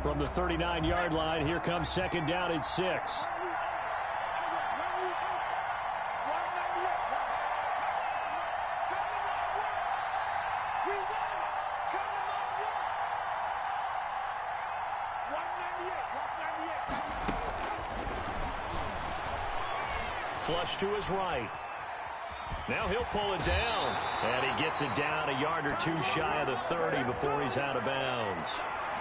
From the 39-yard line, here comes 2nd down and 6. Flush to his right. Now he'll pull it down. And he gets it down a yard or 2 shy of the 30 before he's out of bounds.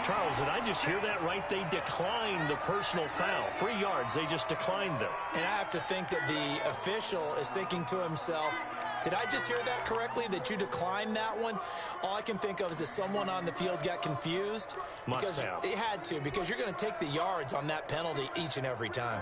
Charles, did I just hear that right? They declined the personal foul. 3 yards, they just declined them. And I have to think that the official is thinking to himself, did I just hear that correctly, that you declined that one? All I can think of is that someone on the field got confused. Must have. It had to, because you're going to take the yards on that penalty each and every time.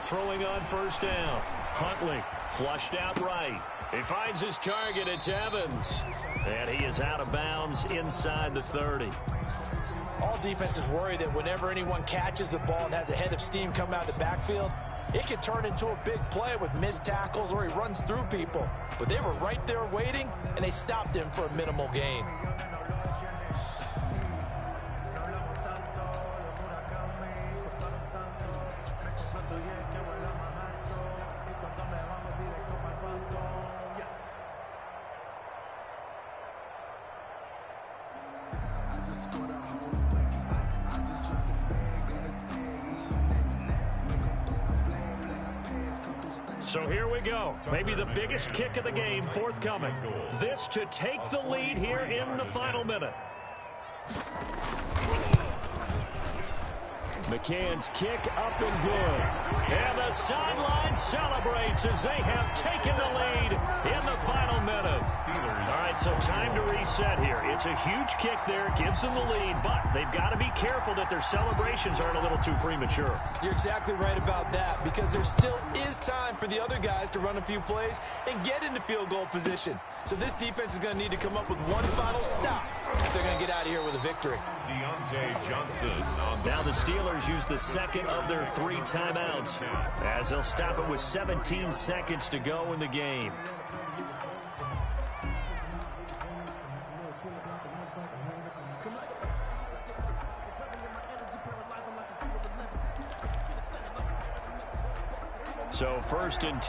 Throwing on first down. Huntley flushed out right. He finds his target. It's Evans. And he is out of bounds inside the 30. All defenses worry that whenever anyone catches the ball and has a head of steam come out of the backfield, it could turn into a big play with missed tackles or he runs through people. But they were right there waiting, and they stopped him for a minimal gain. So here we go. Maybe the biggest kick of the game forthcoming. This to take the lead here in the final minute. McCann's kick up and good. And the sideline celebrates as they have taken the lead in the final minute. All right, so time to reset here. It's a huge kick there, gives them the lead, but they've got to be careful that their celebrations aren't a little too premature. You're exactly right about that, because there still is time for the other guys to run a few plays and get into field goal position. So this defense is going to need to come up with one final stop if they're going to get out of here with a victory. Deontay Johnson on Now the Steelers use the second of their 3 timeouts as they'll stop it with 17 seconds to go in the game. So 1st and 10.